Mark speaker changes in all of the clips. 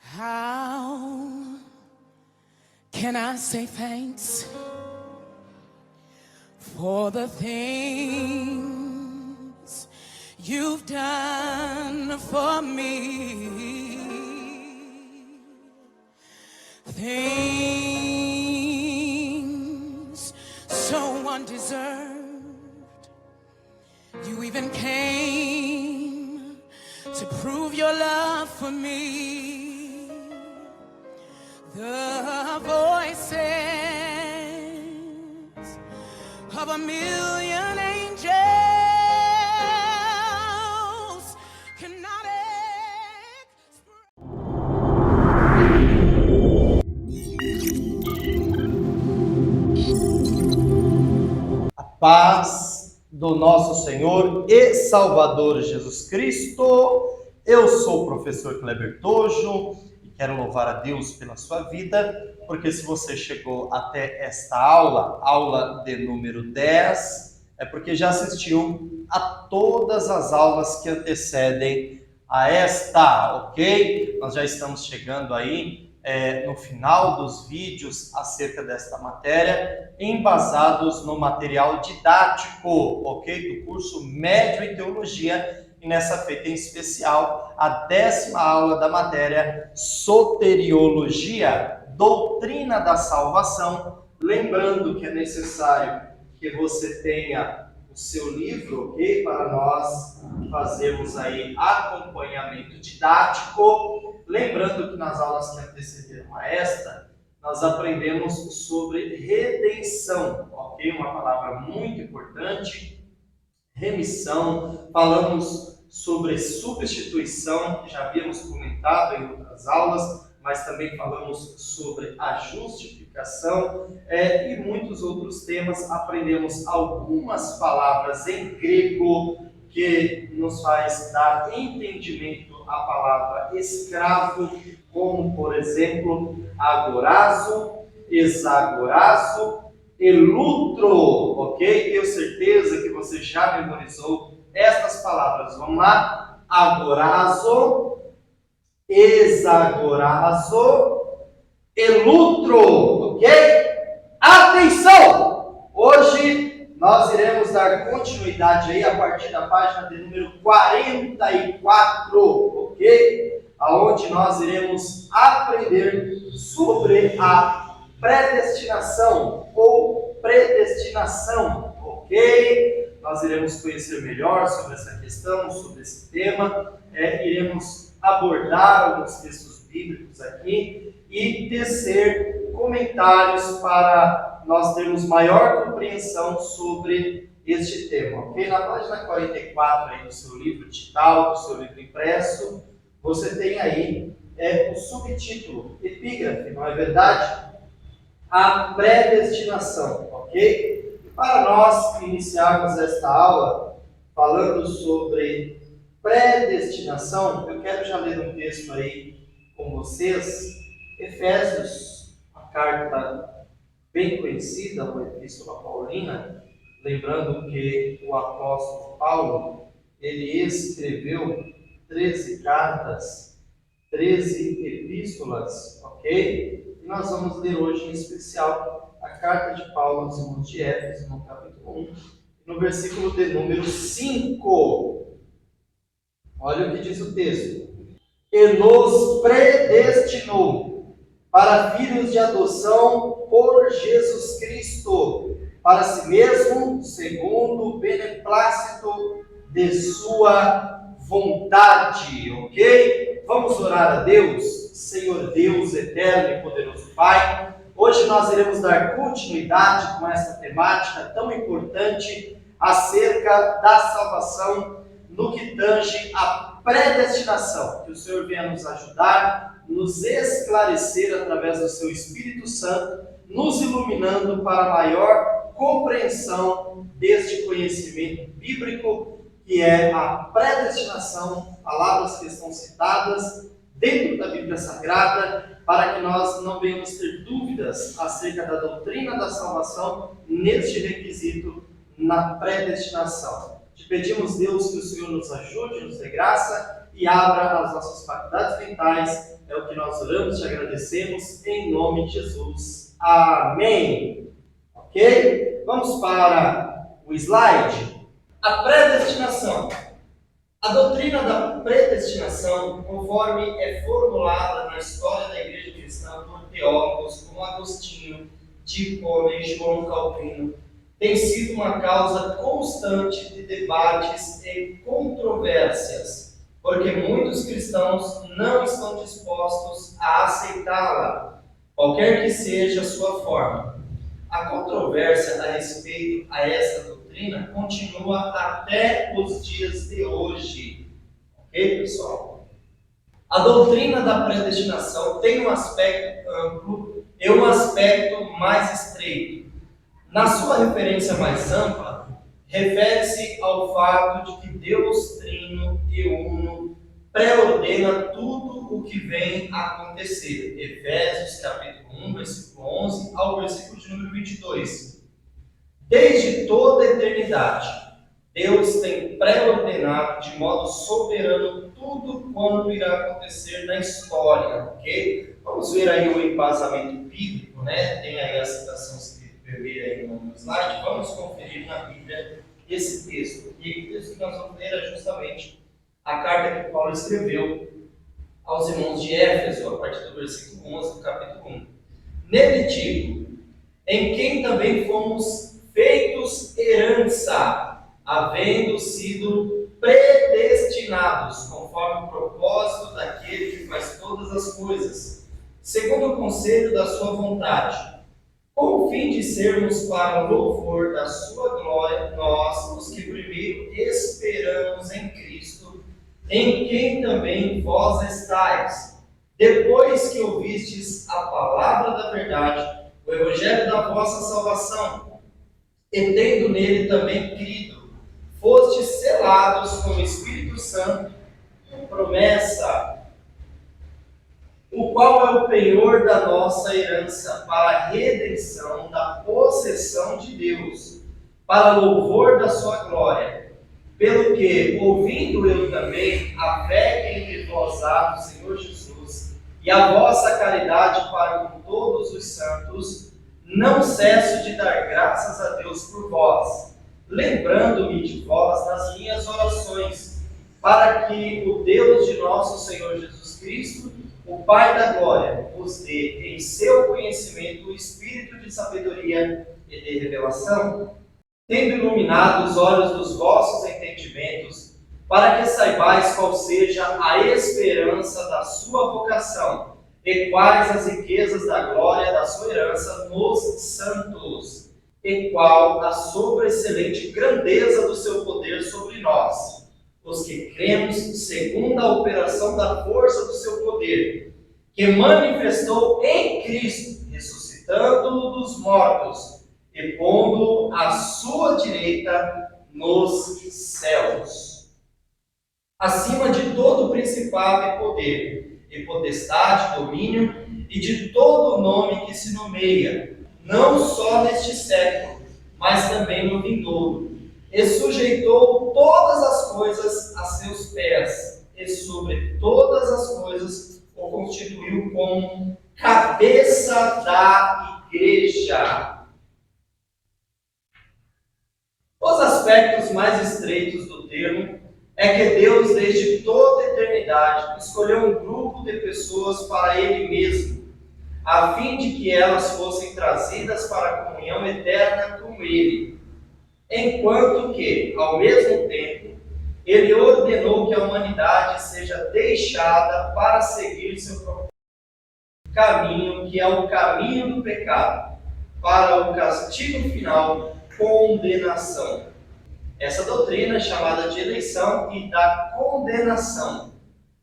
Speaker 1: How can I say thanks for the things you've done for me? Things so undeserved. You even came to prove your love for me. The voices of a million angels cannot express.
Speaker 2: A paz do nosso Senhor e Salvador Jesus Cristo. Eu sou o professor Kleber Tojo e quero louvar a Deus pela sua vida, porque se você chegou até esta aula de número 10, é porque já assistiu a todas as aulas que antecedem a esta, ok? Nós já estamos chegando aí no final dos vídeos acerca desta matéria, embasados no material didático, ok? Do curso Médio em Teologia, e nessa feita em especial, a 10ª aula da matéria Soteriologia, Doutrina da Salvação. Lembrando que é necessário que você tenha o seu livro, ok? Para nós fazermos aí acompanhamento didático. Lembrando que nas aulas que antecederam a esta, nós aprendemos sobre redenção, ok? Uma palavra muito importante, remissão. Falamos sobre substituição, que já havíamos comentado em outras aulas, mas também falamos sobre a justificação e muitos outros temas. Aprendemos algumas palavras em grego que nos faz dar entendimento à palavra escravo, como, por exemplo, agorazo, exagorazo, elutro, ok? Tenho certeza que você já memorizou estas palavras. Vamos lá? Agorazo, exagorazo, elutro, ok? Atenção! Hoje nós iremos dar continuidade aí a partir da página de número 44, ok? Aonde nós iremos aprender sobre a predestinação ou predestinação, ok? Nós iremos conhecer melhor sobre essa questão, sobre esse tema, iremos abordar alguns textos bíblicos aqui e tecer comentários para nós termos maior compreensão sobre este tema, ok? Na página 44 aí do seu livro digital, do seu livro impresso, você tem aí o subtítulo, epígrafe, não é verdade? A predestinação, ok? E para nós iniciarmos esta aula falando sobre predestinação, eu quero já ler um texto aí com vocês, Efésios, uma carta bem conhecida, uma epístola paulina, lembrando que o apóstolo Paulo, ele escreveu 13 cartas, 13 epístolas, ok? E nós vamos ler hoje em especial a carta de Paulo aos irmãos de Éfeso, no capítulo 1, no versículo de número 5. Olha o que diz o texto. E nos predestinou para filhos de adoção por Jesus Cristo, para si mesmo, segundo o beneplácito de sua vontade, ok? Vamos orar a Deus. Senhor Deus eterno e poderoso Pai, hoje nós iremos dar continuidade com essa temática tão importante acerca da salvação no que tange a predestinação. Que o Senhor venha nos ajudar, nos esclarecer através do seu Espírito Santo, nos iluminando para maior compreensão deste conhecimento bíblico, que é a predestinação, palavras que estão citadas dentro da Bíblia Sagrada, para que nós não venhamos ter dúvidas acerca da doutrina da salvação neste requisito na predestinação. Te pedimos, Deus, que o Senhor nos ajude, nos dê graça e abra as nossas faculdades mentais. É o que nós oramos, te agradecemos, em nome de Jesus. Amém. Ok? Vamos para o slide. A predestinação. A doutrina da predestinação, conforme é formulada na história da Igreja Cristã por teólogos como Agostinho, Tikhon e João Calvino, tem sido uma causa constante de debates e controvérsias, porque muitos cristãos não estão dispostos a aceitá-la, qualquer que seja a sua forma. A controvérsia a respeito a essa doutrina continua até os dias de hoje. Ok, pessoal? A doutrina da predestinação tem um aspecto amplo e um aspecto mais estreito. Na sua referência mais ampla, refere-se ao fato de que Deus Trino e Uno pré-ordena tudo o que vem a acontecer. Efésios capítulo 1, versículo 11 ao versículo de número 22. Desde toda a eternidade, Deus tem pré-ordenado de modo soberano tudo quanto irá acontecer na história, ok? Vamos ver aí o embasamento bíblico, né? Tem aí a citação escrita aí no slide. Vamos conferir na Bíblia esse texto. E o texto que nós vamos ler é justamente a carta que Paulo escreveu aos irmãos de Éfeso, a partir do versículo 11 do capítulo 1. Nele digo, em quem também fomos feitos herança, havendo sido predestinados, conforme o propósito daquele que faz todas as coisas, segundo o conselho da sua vontade, com o fim de sermos para o louvor da sua glória, nós, os que primeiro esperamos em Cristo, em quem também vós estáis, depois que ouvistes a palavra da verdade, o evangelho da vossa salvação, e tendo nele também crido, fostes selados com o Espírito Santo, com promessa, o qual é o penhor da nossa herança, para a redenção da possessão de Deus, para louvor da sua glória. Pelo que, ouvindo eu também a fé que entre vós há no Senhor Jesus, e a vossa caridade para com todos os santos, não cesso de dar graças a Deus por vós, lembrando-me de vós nas minhas orações, para que o Deus de nosso Senhor Jesus Cristo, o Pai da glória, vos dê em seu conhecimento o espírito de sabedoria e de revelação, tendo iluminado os olhos dos vossos entendimentos, para que saibais qual seja a esperança da sua vocação, e quais as riquezas da glória da sua herança nos santos, e qual a sobreexcelente grandeza do seu poder sobre nós, os que cremos segundo a operação da força do seu poder, que manifestou em Cristo, ressuscitando-o dos mortos e pondo à sua direita nos céus, acima de todo principado e poder, e potestade, domínio, e de todo nome que se nomeia, não só neste século, mas também no vindouro, e sujeitou todas as coisas a seus pés, e sobre todas as coisas o constituiu como cabeça da igreja. Os aspectos mais estreitos do termo é que Deus, desde toda a eternidade, escolheu um grupo de pessoas para Ele mesmo, a fim de que elas fossem trazidas para a comunhão eterna com Ele, enquanto que, ao mesmo tempo, Ele ordenou que a humanidade seja deixada para seguir seu próprio caminho, que é o caminho do pecado, para o castigo final, condenação. Essa doutrina é chamada de eleição e da condenação.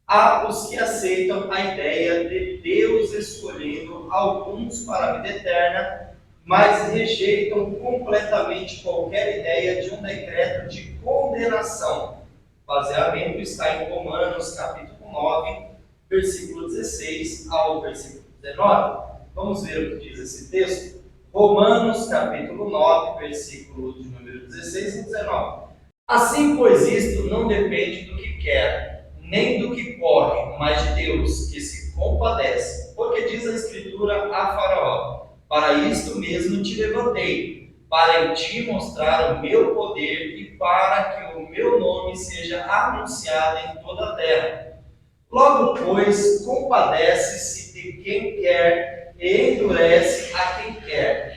Speaker 2: Há os que aceitam a ideia de Deus escolhendo alguns para a vida eterna, mas rejeitam completamente qualquer ideia de um decreto de condenação. O baseamento está em Romanos capítulo 9, versículo 16 ao versículo 19. Vamos ver o que diz esse texto. Romanos capítulo 9, versículo de número 16 e 19. Assim, pois, isto não depende do que quer, nem do que pode, mas de Deus, que se compadece. Porque diz a Escritura a Faraó: para isto mesmo te levantei, para em ti mostrar o meu poder e para que o meu nome seja anunciado em toda a terra. Logo, pois, compadece-se de quem quer e endurece a quem quer.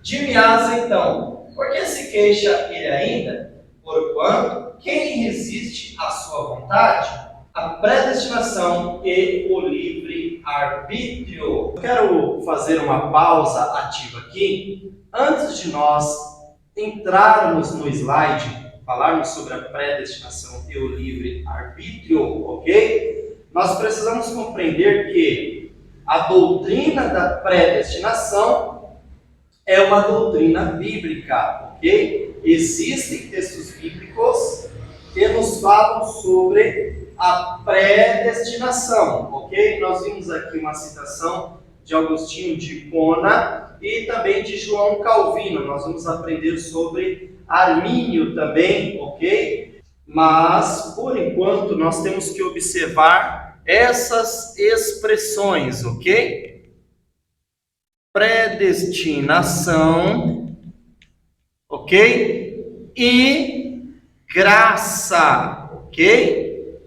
Speaker 2: Dir-me-ás então, por que se queixa ele ainda? Porquanto, quem resiste à sua vontade? A predestinação e o livre-arbítrio. Eu quero fazer uma pausa ativa aqui. Antes de nós entrarmos no slide, falarmos sobre a predestinação e o livre-arbítrio, ok? Nós precisamos compreender que a doutrina da predestinação é uma doutrina bíblica, ok? Existem textos bíblicos que nos falam sobre a predestinação, ok? Nós vimos aqui uma citação de Agostinho de Hipona e também de João Calvino. Nós vamos aprender sobre Armínio também, ok? Mas, por enquanto, nós temos que observar essas expressões, ok? Predestinação, ok? E graça, ok?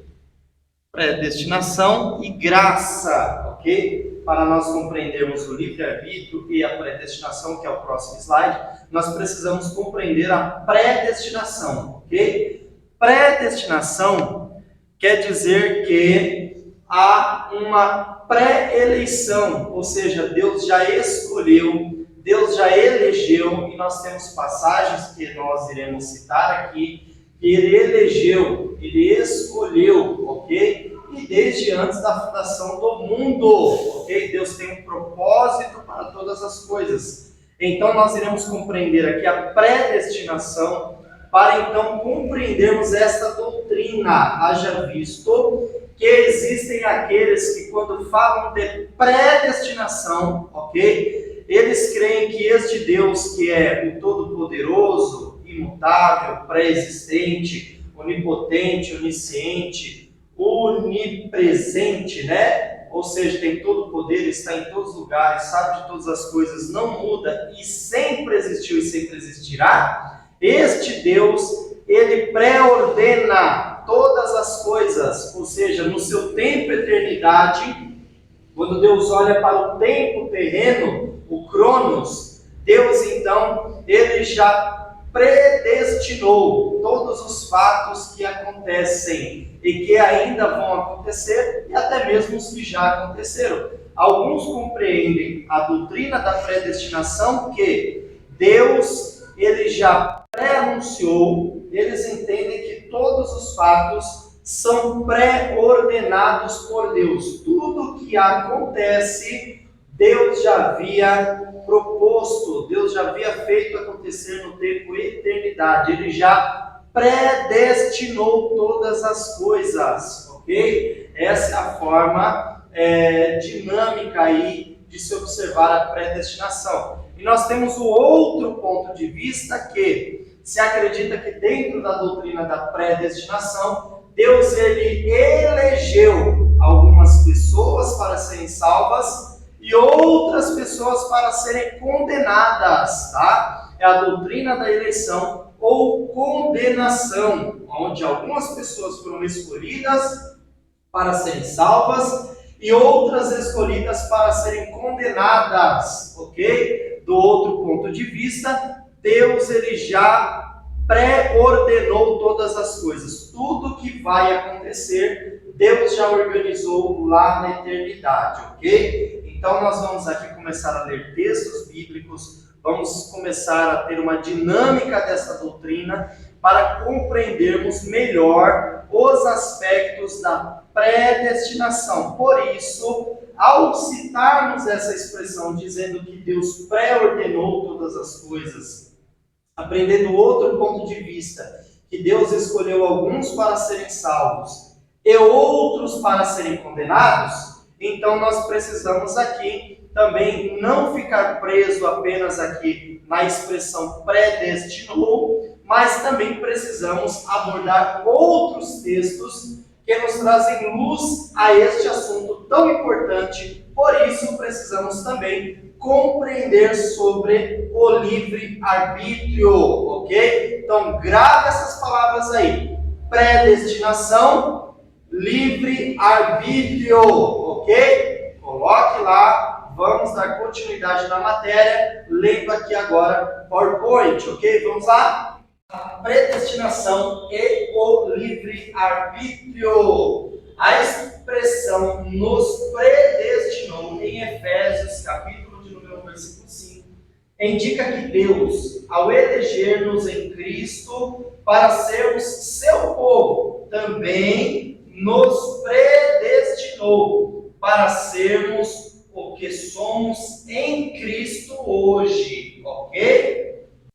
Speaker 2: Predestinação e graça, ok? Para nós compreendermos o livre-arbítrio e a predestinação, que é o próximo slide, nós precisamos compreender a predestinação, ok? Predestinação quer dizer que há uma pré-eleição, ou seja, Deus já escolheu, Deus já elegeu, e nós temos passagens que nós iremos citar aqui, que Ele elegeu, Ele escolheu, ok? E desde antes da fundação do mundo, ok? Deus tem um propósito para todas as coisas. Então nós iremos compreender aqui a predestinação, para então compreendermos esta doutrina. Haja visto que existem aqueles que, quando falam de predestinação, ok? Eles creem que este Deus, que é o Todo-Poderoso, imutável, pré-existente, onipotente, onisciente, onipresente, né? Ou seja, tem todo o poder, está em todos os lugares, sabe de todas as coisas, não muda e sempre existiu e sempre existirá. Este Deus, Ele pré-ordena todas as coisas, ou seja, no seu tempo e eternidade. Quando Deus olha para o tempo terreno, o Cronos, Deus então, Ele já predestinou todos os fatos que acontecem e que ainda vão acontecer, e até mesmo os que já aconteceram. Alguns compreendem a doutrina da predestinação, que Deus, Ele já pré-anunciou, eles entendem que todos os fatos são pré-ordenados por Deus. Tudo que acontece, Deus já havia proposto, Deus já havia feito acontecer no tempo e eternidade. Ele já predestinou todas as coisas, ok? Essa é a forma dinâmica aí de se observar a predestinação. E nós temos o outro ponto de vista, que se acredita que dentro da doutrina da predestinação, Deus ele elegeu algumas pessoas para serem salvas e outras pessoas para serem condenadas, tá? É a doutrina da eleição ou condenação, onde algumas pessoas foram escolhidas para serem salvas e outras escolhidas para serem condenadas, ok? Do outro ponto de vista, Deus ele já pré-ordenou todas as coisas. Tudo que vai acontecer, Deus já organizou lá na eternidade, ok? Então nós vamos aqui começar a ler textos bíblicos, vamos começar a ter uma dinâmica dessa doutrina para compreendermos melhor os aspectos da predestinação. Por isso, ao citarmos essa expressão dizendo que Deus pré-ordenou todas as coisas, aprendendo outro ponto de vista, que Deus escolheu alguns para serem salvos e outros para serem condenados, então nós precisamos aqui também não ficar preso apenas aqui na expressão predestinou, mas também precisamos abordar outros textos que nos trazem luz a este assunto tão importante. Por isso, precisamos também compreender sobre o livre-arbítrio, ok? Então, grave essas palavras aí. Predestinação, livre-arbítrio, ok? Coloque lá, vamos dar continuidade na matéria, lendo aqui agora PowerPoint, ok? Vamos lá? A predestinação e o livre-arbítrio. A expressão nos predestinou em Efésios, capítulo de número 1, versículo 5, indica que Deus, ao eleger-nos em Cristo para sermos seu povo, também nos predestinou para sermos o que somos em Cristo hoje, ok?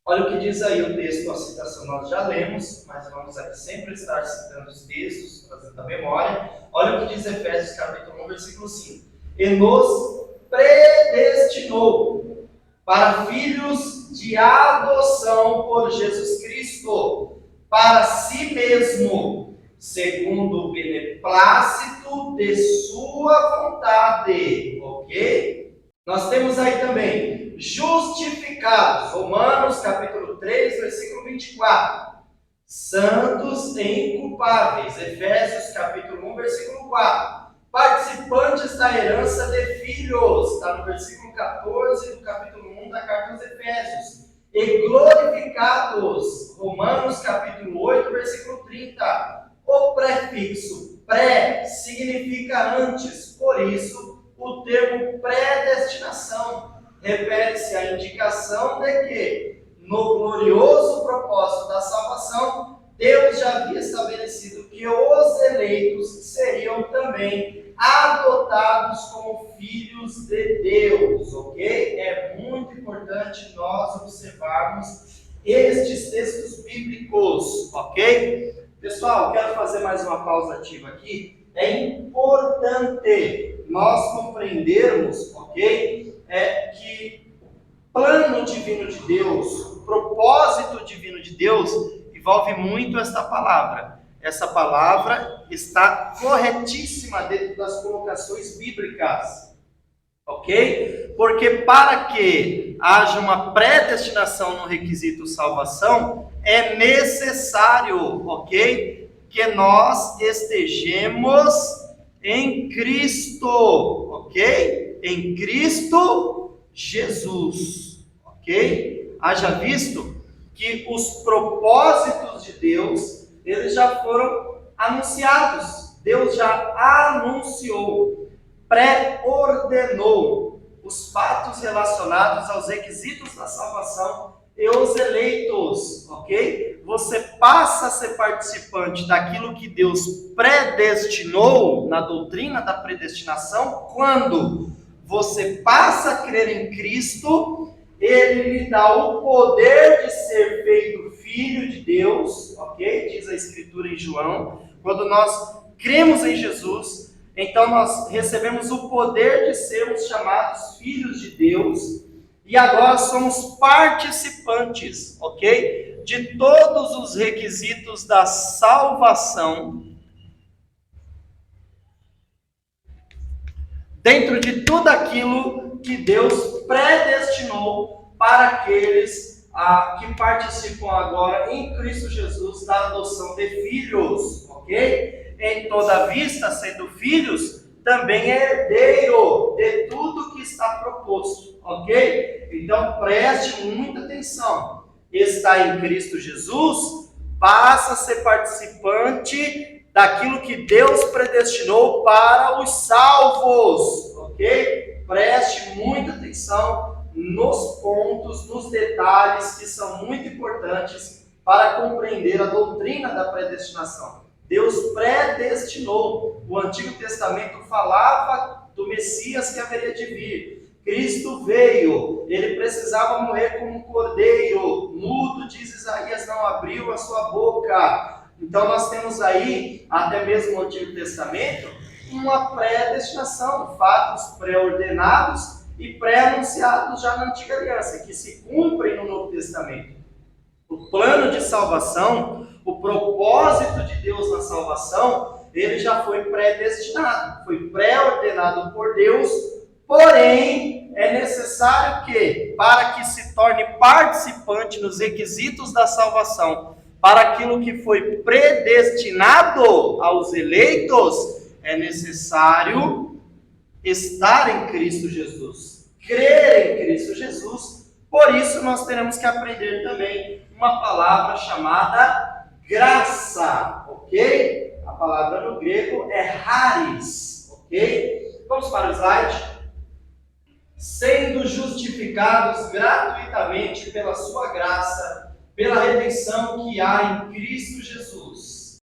Speaker 2: Olha o que diz aí o texto, a citação nós já lemos, mas vamos aqui sempre estar citando os textos, trazendo a memória. Olha o que diz Efésios capítulo 1, versículo 5. E nos predestinou para filhos de adoção por Jesus Cristo, para si mesmo, segundo o beneplácito de sua vontade, ok? Nós temos aí também justificados, Romanos capítulo 3, versículo 24, santos e inculpáveis, Efésios capítulo 1, versículo 4, participantes da herança de filhos, está no versículo 14 do capítulo 1 da carta aos Efésios, e glorificados, Romanos capítulo 8, versículo 30, o prefixo pré significa antes, por isso o termo predestinação refere-se à indicação de que, no glorioso propósito da salvação, Deus já havia estabelecido que os eleitos seriam também adotados como filhos de Deus, ok? É muito importante nós observarmos estes textos bíblicos, ok? Pessoal, quero fazer mais uma pausa ativa aqui. É importante nós compreendermos, ok? Que o plano divino de Deus, o propósito divino de Deus, envolve muito esta palavra. Essa palavra está corretíssima dentro das colocações bíblicas, ok? Porque para que haja uma predestinação no requisito salvação, é necessário, ok? Que nós estejamos em Cristo, ok? Em Cristo Jesus, ok? Haja visto que os propósitos de Deus, eles já foram anunciados. Deus já anunciou, pré-ordenou os fatos relacionados aos requisitos da salvação e os eleitos, ok? Você passa a ser participante daquilo que Deus predestinou na doutrina da predestinação quando você passa a crer em Cristo. Ele lhe dá o poder de ser feito filho de Deus, ok? Diz a Escritura em João. Quando nós cremos em Jesus, então nós recebemos o poder de sermos chamados filhos de Deus. E agora somos participantes, ok? De todos os requisitos da salvação. Dentro de tudo aquilo que Deus predestinou para aqueles que participam agora em Cristo Jesus da adoção de filhos, ok? Em toda vista, sendo filhos, também é herdeiro de tudo que está proposto, ok? Então preste muita atenção. Está em Cristo Jesus, passa a ser participante daquilo que Deus predestinou para os salvos, ok? Preste muita atenção nos pontos, nos detalhes que são muito importantes para compreender a doutrina da predestinação. Deus predestinou. O Antigo Testamento falava do Messias que haveria de vir. Cristo veio, ele precisava morrer como um cordeiro, mudo, diz Isaías, não abriu a sua boca. Então nós temos aí, até mesmo no Antigo Testamento, uma predestinação, fatos pré-ordenados e pré-anunciados já na Antiga Aliança, que se cumprem no Novo Testamento. O plano de salvação, o propósito de Deus na salvação, ele já foi predestinado, foi pré-ordenado por Deus, porém é necessário que, para que se torne participante nos requisitos da salvação, para aquilo que foi predestinado aos eleitos, é necessário estar em Cristo Jesus, crer em Cristo Jesus. Por isso nós teremos que aprender também uma palavra chamada graça, ok? A palavra no grego é charis, ok? Vamos para o slide. Sendo justificados gratuitamente pela sua graça, pela redenção que há em Cristo Jesus.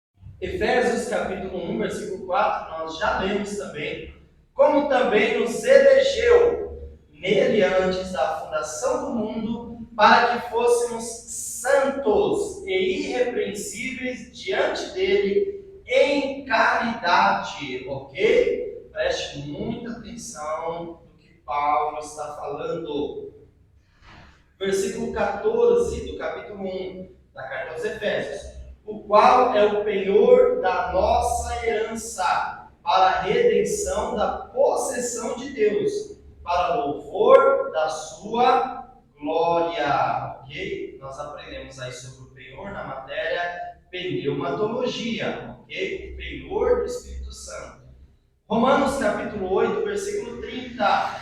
Speaker 2: Efésios capítulo 1, versículo 4, nós já lemos também. Como também nos elegeu nele antes da fundação do mundo, para que fôssemos santos e irrepreensíveis diante dele em caridade, ok? Preste muita atenção no que Paulo está falando. Versículo 14 do capítulo 1 da carta aos Efésios. O qual é o penhor da nossa herança, para a redenção da possessão de Deus, para louvor da sua glória. Ok? Nós aprendemos aí sobre o penhor na matéria pneumatologia, ok? O penhor do Espírito Santo. Romanos capítulo 8, versículo 30.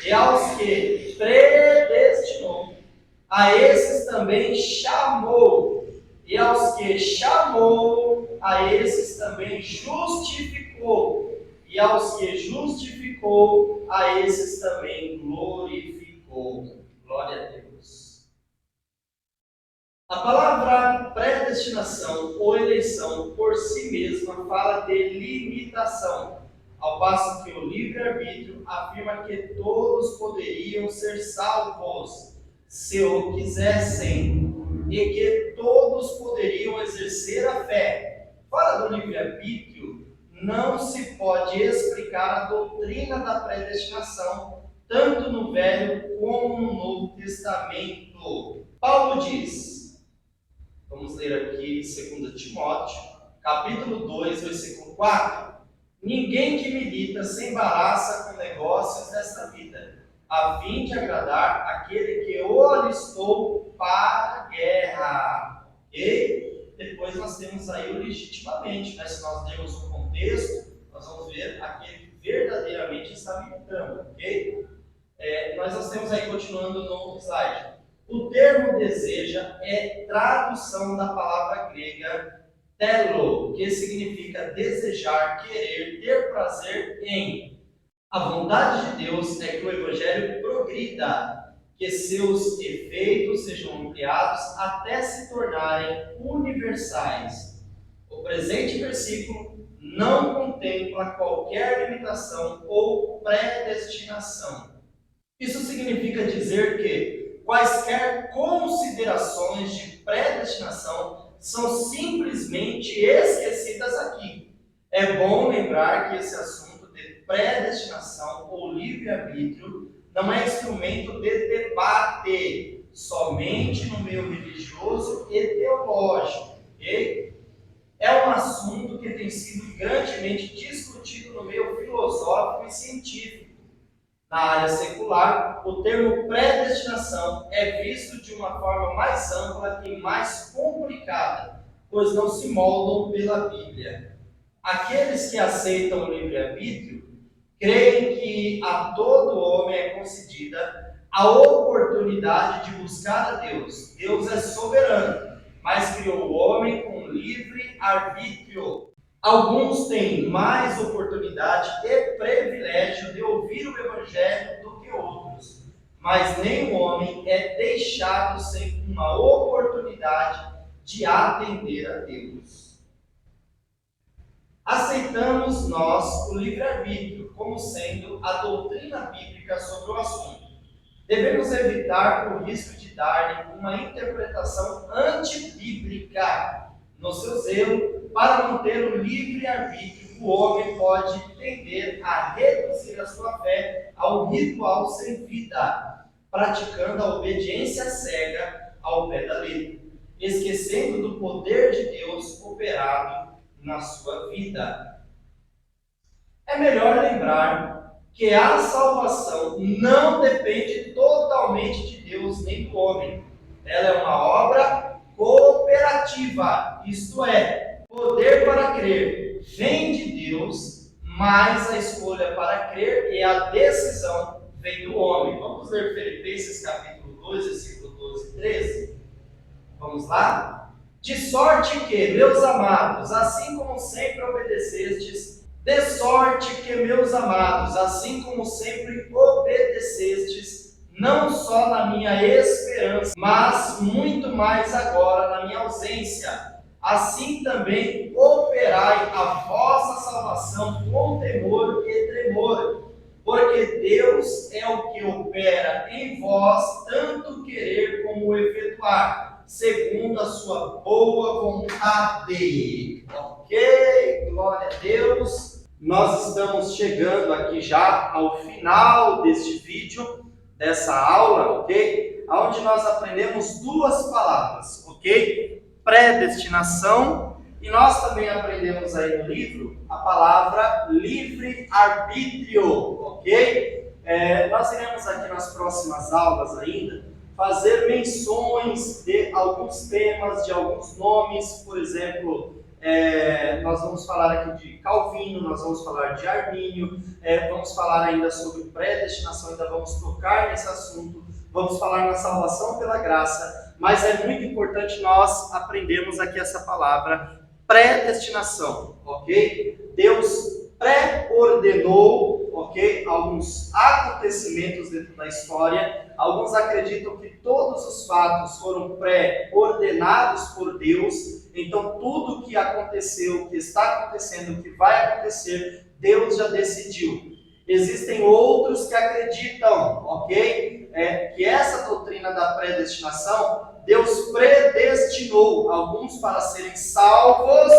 Speaker 2: E aos que predestinou, a esses também chamou. E aos que chamou, a esses também justificou. E aos que justificou, a esses também glorificou. Glória a Deus. A palavra predestinação ou eleição por si mesma fala de limitação, ao passo que o livre-arbítrio afirma que todos poderiam ser salvos, se o quisessem, e que todos poderiam exercer a fé. Fora do livre-arbítrio, não se pode explicar a doutrina da predestinação, tanto no Velho como no Novo Testamento. Paulo diz, vamos ler aqui 2 Timóteo, capítulo 2, versículo 4. Ninguém que milita se embaraça com negócios desta vida, a fim de agradar aquele que o alistou para a guerra. E depois nós temos aí o legitimamente, né? Se nós demos o contexto, nós vamos ver aquele que verdadeiramente está militando, ok? Nós temos aí, continuando no slide, o termo deseja é tradução da palavra grega telo, que significa desejar, querer, ter prazer em. A vontade de Deus é que o Evangelho progrida, que seus efeitos sejam ampliados até se tornarem universais. O presente versículo não contempla qualquer limitação ou predestinação. Isso significa dizer que quaisquer considerações de predestinação são simplesmente esquecidas aqui. É bom lembrar que esse assunto de predestinação ou livre-arbítrio não é instrumento de debate somente no meio religioso e teológico, ok? É um assunto que tem sido grandemente discutido no meio filosófico e científico. Na área secular, o termo predestinação é visto de uma forma mais ampla e mais complicada, pois não se moldam pela Bíblia. Aqueles que aceitam o livre-arbítrio creem que a todo homem é concedida a oportunidade de buscar a Deus. Deus é soberano, mas criou o homem com livre-arbítrio. Alguns têm mais oportunidade e privilégio de ouvir o Evangelho do que outros, mas nenhum homem é deixado sem uma oportunidade de atender a Deus. Aceitamos nós o livre-arbítrio como sendo a doutrina bíblica sobre o assunto. Devemos evitar o risco de dar uma interpretação antibíblica no seu zelo para manter o livre-arbítrio o homem pode tender a reduzir a sua fé ao ritual sem vida, praticando a obediência cega ao pé da letra, esquecendo do poder de Deus operado na sua vida. É melhor lembrar que a salvação não depende totalmente de Deus nem do homem. Ela é uma obra cooperativa, isto é, poder para crer vem de Deus, mas a escolha para crer e a decisão vem do homem. Vamos ler Filipenses capítulo 2, versículo 12 e 13? Vamos lá? De sorte que, meus amados, assim como sempre obedecestes, não só na minha esperança, mas muito mais agora na minha ausência, assim também operai a vossa salvação com temor e tremor, porque Deus é o que opera em vós, tanto querer como efetuar, segundo a sua boa vontade. Ok? Glória a Deus. Nós estamos chegando aqui já ao final deste vídeo, dessa aula, ok? Onde nós aprendemos duas palavras, ok? Predestinação, e nós também aprendemos aí no livro a palavra livre-arbítrio, ok? Nós iremos aqui nas próximas aulas ainda fazer menções de alguns temas, de alguns nomes, por exemplo, nós vamos falar aqui de Calvino, nós vamos falar de Armínio, vamos falar ainda sobre predestinação, ainda vamos tocar nesse assunto, vamos falar na salvação pela graça, mas é muito importante nós aprendermos aqui essa palavra predestinação, ok? Deus pré-ordenou, ok, alguns acontecimentos dentro da história. Alguns acreditam que todos os fatos foram pré-ordenados por Deus. Então, tudo que aconteceu, que está acontecendo, que vai acontecer, Deus já decidiu. Existem outros que acreditam, ok, que essa doutrina da predestinação, Deus predestinou alguns para serem salvos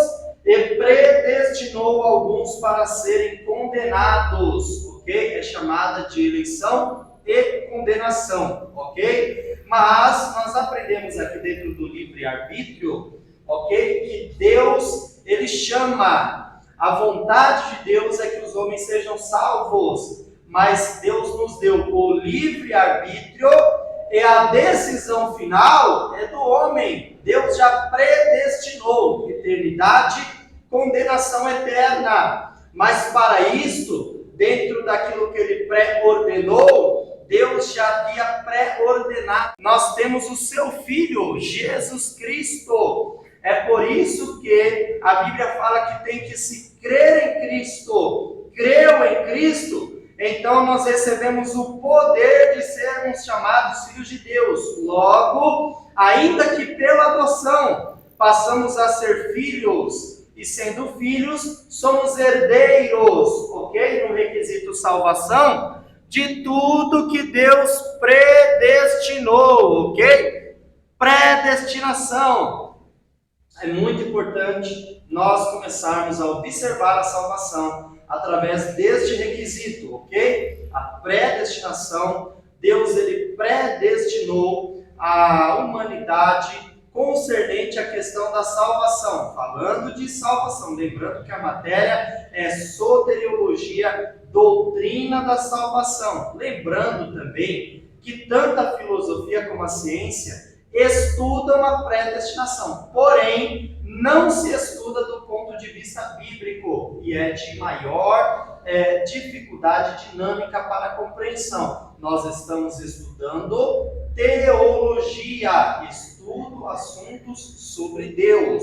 Speaker 2: e predestinou alguns para serem condenados, ok? É chamada de eleição e condenação, ok? Mas nós aprendemos aqui dentro do livre-arbítrio, ok? Que Deus, Ele chama, a vontade de Deus é que os homens sejam salvos, mas Deus nos deu o livre-arbítrio e a decisão final é do homem. Deus já predestinou eternidade, condenação eterna. Mas para isto, dentro daquilo que Ele pré-ordenou, Deus já havia pré-ordenado. Nós temos o seu Filho, Jesus Cristo. É por isso que a Bíblia fala que tem que se crer em Cristo. Creu em Cristo, então nós recebemos o poder de sermos chamados filhos de Deus. Logo, ainda que pela adoção passamos a ser filhos, e sendo filhos, somos herdeiros, ok? No requisito salvação, de tudo que Deus predestinou, ok? Predestinação. É muito importante nós começarmos a observar a salvação através deste requisito, ok? A predestinação, Deus ele predestinou a humanidade concernente à questão da salvação. Falando de salvação, lembrando que a matéria é soteriologia, doutrina da salvação. Lembrando também que tanto a filosofia como a ciência estudam a predestinação, porém não se estuda do ponto de vista bíblico e é de maior dificuldade dinâmica para a compreensão. Nós estamos estudando teologia, estudo assuntos sobre Deus,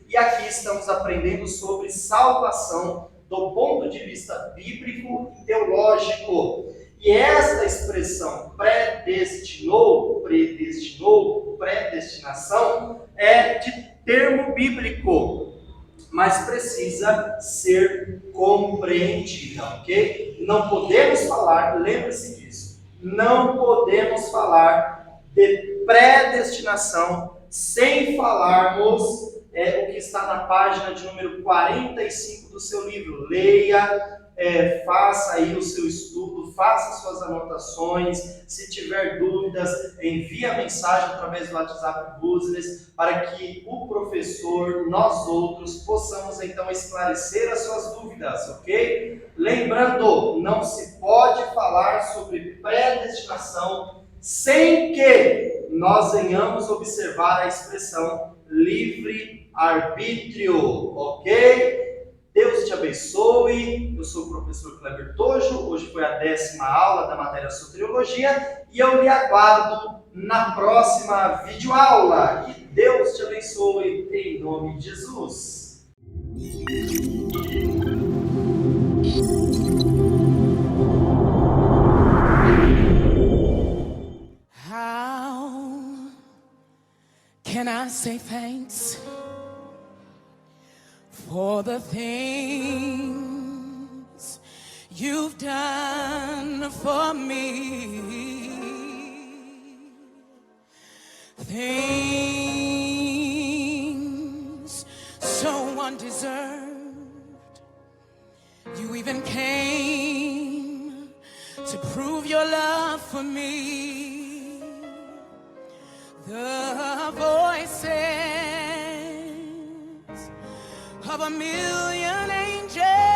Speaker 2: e aqui estamos aprendendo sobre salvação do ponto de vista bíblico e teológico. E esta expressão predestinou, predestinação, é de termo bíblico, mas precisa ser compreendida, ok? Não podemos falar, lembre-se disso, não podemos falar de predestinação sem falarmos o que que está na página de número 45 do seu livro. Leia, faça aí o seu estudo, faça suas anotações. Se tiver dúvidas, envie a mensagem através do WhatsApp Business para que o professor, nós outros, possamos então esclarecer as suas dúvidas, ok? Lembrando, não se pode falar sobre predestinação sem que nós venhamos observar a expressão livre-arbítrio, ok? Deus te abençoe. Eu sou o professor Kleber Tojo. Hoje foi a 10ª aula da matéria Soteriologia e eu lhe aguardo na próxima videoaula. Que Deus te abençoe em nome de Jesus.
Speaker 1: How can I say thanks for the things you've done for me? Things so undeserved. You even came to prove your love for me. The voices of a million angels